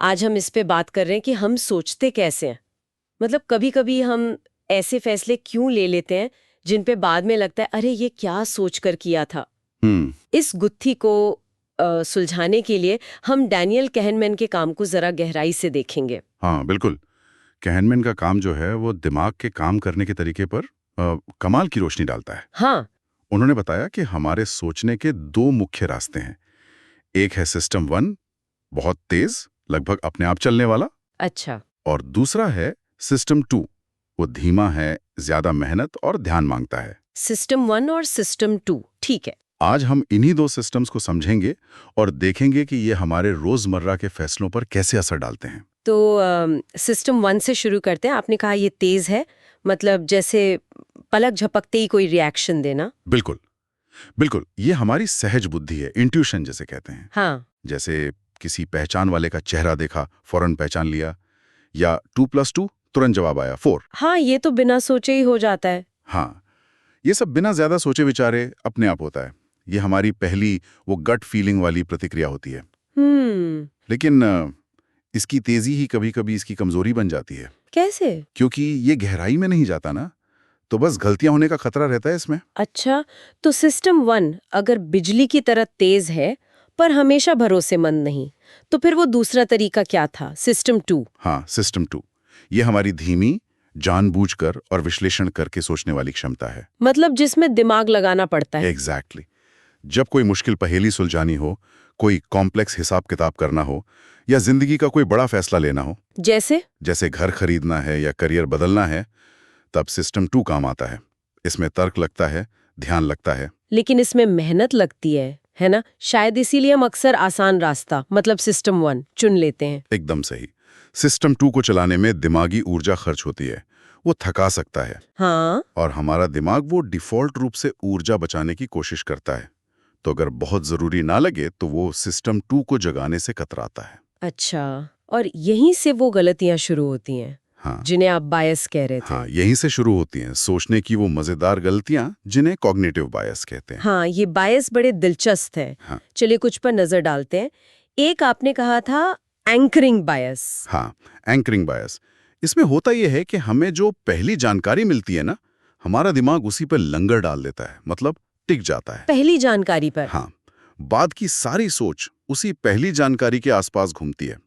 आज हम इस पे बात कर रहे हैं कि हम सोचते कैसे हैं। मतलब कभी-कभी हम ऐसे फैसले क्यों ले लेते हैं जिन पे बाद में लगता है अरे ये क्या सोचकर किया था। हम्म। इस गुत्थी को सुलझाने के लिए हम डैनियल कहनमैन के काम को जरा गहराई से देखेंगे। हाँ, बिल्कुल। कहनमैन का काम जो है वो दिमाग के काम करने के तरीके पर कमाल की रोशनी डालता है। हाँ। उन्होंने बताया कि हमारे सोचने के दो मुख्य रास्ते हैं। एक है सिस्टम वन, बहुत तेज, लगभग अपने आप चलने वाला। अच्छा। और दूसरा है सिस्टम टू, वो धीमा है, ज्यादा मेहनत और ध्यान मांगता है। सिस्टम 1 और सिस्टम 2, ठीक है। आज हम इन्हीं दो सिस्टम्स को समझेंगे और देखेंगे कि ये हमारे रोजमर्रा के फैसलों पर कैसे असर डालते हैं। तो सिस्टम 1 से शुरू करते हैं। आपने कहा ये तेज है, मतलब जैसे पलक झपकते ही कोई रिएक्शन देना। बिल्कुल, बिल्कुल। ये हमारी सहज बुद्धि है, इंट्यूशन जिसे कहते हैं। हाँ। जैसे किसी पहचान वाले का चेहरा देखा, फौरन पहचान लिया, या 2+2 तुरंत जवाब आया 4। हाँ, ये तो बिना सोचे ही हो जाता है। हाँ, ये सब बिना ज्यादा सोचे विचारे अपने आप होता है। ये हमारी पहली वो गट फीलिंग वाली प्रतिक्रिया होती है। हम्म। लेकिन इसकी तेजी ही कभी-कभी इसकी कमजोरी बन जाती है, कैसे? क्योंकि ये गहराई में नहीं जाता ना, तो बस गलतियां होने का खतरा रहता है इसमें। अच्छा, तो सिस्टम 1 अगर बिजली की तरह तेज है पर हमेशा भरोसेमंद नहीं, तो फिर वो दूसरा तरीका क्या था, सिस्टम 2? हाँ, सिस्टम टू, ये हमारी धीमी, जानबूझकर और विश्लेषण करके सोचने वाली क्षमता है। मतलब जिसमें दिमाग लगाना पड़ता है। एग्जैक्टली। जब कोई मुश्किल पहेली सुलझानी हो, कोई कॉम्प्लेक्स हिसाब किताब करना हो, या जिंदगी का कोई बड़ा फैसला लेना हो, जैसे घर खरीदना है या करियर बदलना है, तब सिस्टम टू काम आता है। इसमें तर्क लगता है, ध्यान लगता है। लेकिन इसमें मेहनत लगती है ना? शायद इसीलिए हम अक्सर आसान रास्ता, मतलब सिस्टम 1 चुन लेते हैं। एकदम सही। सिस्टम टू को चलाने में दिमागी ऊर्जा खर्च होती है, वो थका सकता है। हाँ। और हमारा दिमाग वो डिफॉल्ट रूप से ऊर्जा बचाने की कोशिश करता है। तो अगर बहुत जरूरी ना लगे तो वो सिस्टम टू को जगाने से कतराता है। अच्छा, और यहीं से वो गलतियां शुरू होती हैं, हाँ, जिन्हें आप बायस कह रहे थे। हाँ, यहीं से शुरू होती हैं सोचने की वो मजेदार गलतियां जिन्हें कॉग्निटिव बायस कहते हैं। हाँ, ये बायस बड़े दिलचस्प है। हाँ, चलिए कुछ पर नजर डालते हैं। एक आपने कहा था एंकरिंग बायस। हाँ, एंकरिंग बायस। इसमें होता यह है कि हमें जो पहली जानकारी मिलती है ना, हमारा दिमाग उसी पर लंगर डाल देता है, मतलब टिक जाता है। पहली जानकारी पर। हाँ, बाद की सारी सोच उसी पहली जानकारी के आसपास घूमती है।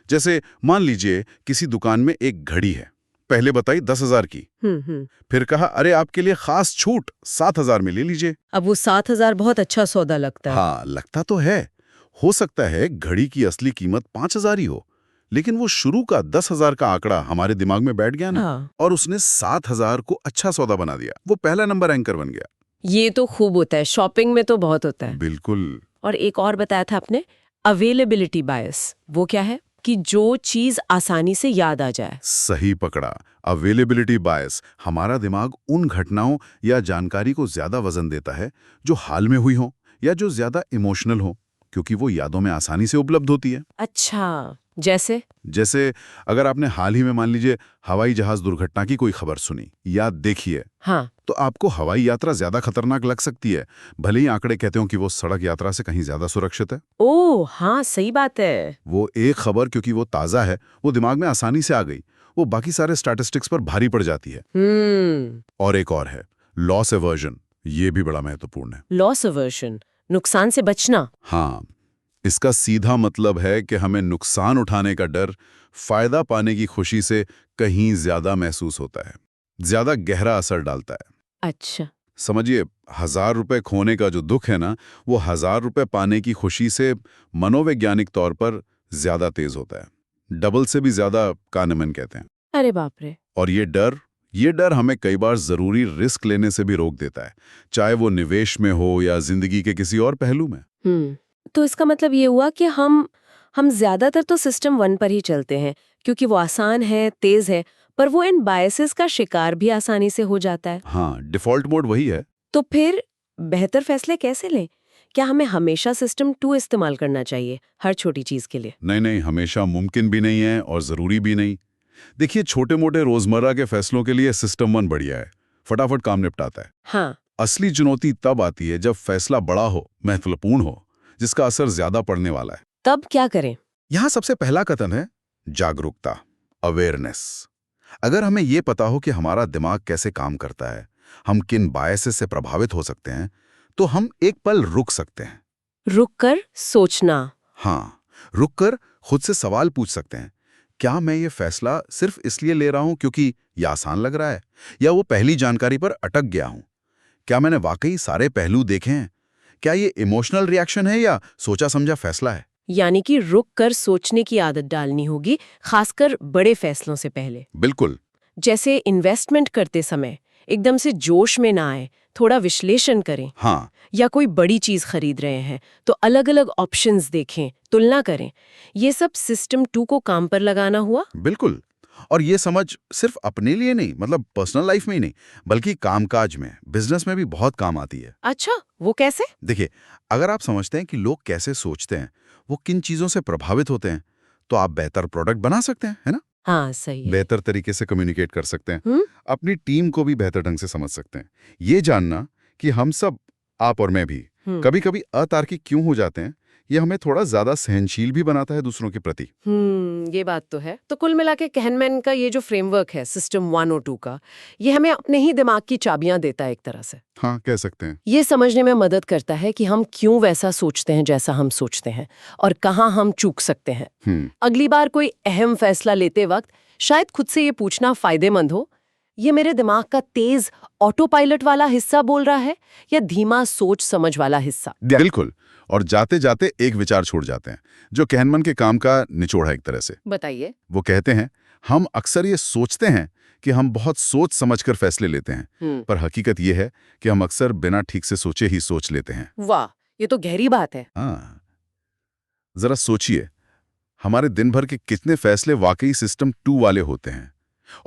जैसे मान लीजिए किसी दुकान में एक घड़ी है, पहले बताई 10,000 की, फिर कहा अरे आपके लिए खास छूट 7,000 में ले लीजिए। अब वो 7,000 बहुत अच्छा सौदा लगता है। हाँ, लगता तो है। हो सकता है घड़ी की असली कीमत 5,000 ही हो, लेकिन वो शुरू का 10,000 का आंकड़ा हमारे दिमाग में बैठ गया ना। हाँ। और उसने 7,000 को अच्छा सौदा बना दिया, वो पहला नंबर एंकर बन गया। ये तो खूब होता है, शॉपिंग में तो बहुत होता है। बिल्कुल। और एक और बताया था आपने, अवेलेबिलिटी बायस। वो क्या है? कि जो चीज आसानी से याद आ जाए। सही पकड़ा। अवेलेबिलिटी बायस हमारा दिमाग उन घटनाओं या जानकारी को ज्यादा वजन देता है जो हाल में हुई हो या जो ज्यादा इमोशनल हो, क्योंकि वो यादों में आसानी से उपलब्ध होती है। अच्छा, जैसे अगर आपने हाल ही में मान लीजिए हवाई जहाज दुर्घटना की कोई खबर सुनी या देखी है, हाँ, तो आपको हवाई यात्रा ज्यादा खतरनाक लग सकती है, भले ही आंकड़े कहते हो कि वो सड़क यात्रा से कहीं ज्यादा सुरक्षित है। ओह हाँ, सही बात है। वो एक खबर क्योंकि वो ताजा है, वो दिमाग में आसानी से आ गई, वो बाकी सारे स्टैटिस्टिक्स पर भारी पड़ जाती है। और एक और है लॉस एवर्जन, ये भी बड़ा महत्वपूर्ण है। लॉस अवर्जन, नुकसान से बचना। हाँ, इसका सीधा मतलब है कि हमें नुकसान उठाने का डर फायदा पाने की खुशी से कहीं ज्यादा महसूस होता है, ज्यादा गहरा असर डालता है। अच्छा। समझिए, 1,000 रुपए खोने का जो दुख है ना, वो 1,000 रुपए पाने की खुशी से मनोवैज्ञानिक तौर पर ज्यादा तेज होता है, डबल से भी ज्यादा, कानमैन कहते हैं। अरे बाप रे। और ये डर हमें कई बार जरूरी रिस्क लेने से भी रोक देता है, चाहे वो निवेश में हो या जिंदगी के किसी और पहलू में। तो इसका मतलब ये हुआ कि हम ज्यादातर तो सिस्टम 1 पर ही चलते हैं, क्योंकि वो आसान है, तेज है, पर वो इन बायसेस का शिकार भी आसानी से हो जाता है। हाँ, डिफॉल्ट मोड वही है। तो फिर बेहतर फैसले कैसे लें? क्या हमें हमेशा सिस्टम 2 इस्तेमाल करना चाहिए हर छोटी चीज के लिए? नहीं नहीं, हमेशा मुमकिन भी नहीं है और जरूरी भी नहीं। देखिए, छोटे मोटे रोजमर्रा के फैसलों के लिए सिस्टम 1 बढ़िया है, फटाफट काम निपटाता है। हाँ। असली चुनौती तब आती है जब फैसला बड़ा हो, महत्वपूर्ण हो, जिसका असर ज्यादा पड़ने वाला है। तब क्या करें? यहां सबसे पहला कदम है जागरूकता, अवेयरनेस। अगर हमें ये पता हो कि हमारा दिमाग कैसे काम करता है, हम किन बायसेस से प्रभावित हो सकते हैं, तो हम एक पल रुक सकते हैं। रुक कर सोचना। हाँ, रुककर खुद से सवाल पूछ सकते हैं, क्या मैं ये फैसला सिर्फ इसलिए ले रहा हूं क्योंकि ये आसान लग रहा है, या वो पहली जानकारी पर अटक गया हूं? क्या मैंने वाकई सारे पहलू देखे हैं? क्या ये इमोशनल रिएक्शन है या सोचा समझा फैसला है? यानी कि रुक कर सोचने की आदत डालनी होगी, खासकर बड़े फैसलों से पहले। बिल्कुल। जैसे इन्वेस्टमेंट करते समय एकदम से जोश में ना आए, थोड़ा विश्लेषण करें। हाँ, या कोई बड़ी चीज खरीद रहे हैं तो अलग अलग ऑप्शंस देखें, तुलना करें। ये सब सिस्टम 2 को काम पर लगाना हुआ। बिल्कुल। और ये समझ सिर्फ अपने लिए नहीं, मतलब पर्सनल लाइफ में ही नहीं, बल्कि कामकाज में, बिजनेस में भी बहुत काम आती है। अच्छा, वो कैसे? देखिए, अगर आप समझते हैं कि लोग कैसे सोचते हैं, वो किन चीजों से प्रभावित होते हैं, तो आप बेहतर प्रोडक्ट बना सकते हैं, है ना? हाँ, सही है। बेहतर तरीके से कम्युनिकेट कर सकते हैं, हम्म। अपनी टीम को भी बेहतर ढंग से समझ सकते हैं। ये जानना कि हम सब, आप और मैं भी, कभी कभी अतार्किक क्यों हो जाते हैं, ये हमें थोड़ा ज्यादा सहनशील भी बनाता है दूसरों के प्रति। ये बात तो है। तो कुल मिला के कहनमैन का ये जो फ्रेमवर्क है सिस्टम 1 और 2 का, ये हमें अपने ही दिमाग की चाबियां देता है एक तरह से। हाँ, कह सकते हैं। ये समझने में मदद करता है कि हम क्यों वैसा सोचते हैं जैसा हम सोचते हैं, और कहाँ हम चूक सकते हैं। अगली बार कोई अहम फैसला लेते वक्त शायद खुद से ये पूछना फायदेमंद हो, ये मेरे दिमाग का तेज ऑटो पायलट वाला हिस्सा बोल रहा है या धीमा सोच समझ वाला हिस्सा। बिल्कुल। और जाते जाते एक विचार छोड़ जाते हैं जो कहनमन के काम का निचोड़ है एक तरह से। बताइए। वो कहते हैं, हम अक्सर ये सोचते हैं कि हम बहुत सोच समझकर फैसले लेते हैं, पर हकीकत ये है कि हम अक्सर बिना ठीक से सोचे ही सोच लेते हैं। वाह, ये तो गहरी बात है। हाँ, जरा सोचिए, हमारे दिन भर के कितने फैसले वाकई सिस्टम 2 वाले होते हैं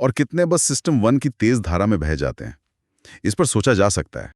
और कितने बस सिस्टम 1 की तेज धारा में बह जाते हैं। इस पर सोचा जा सकता है।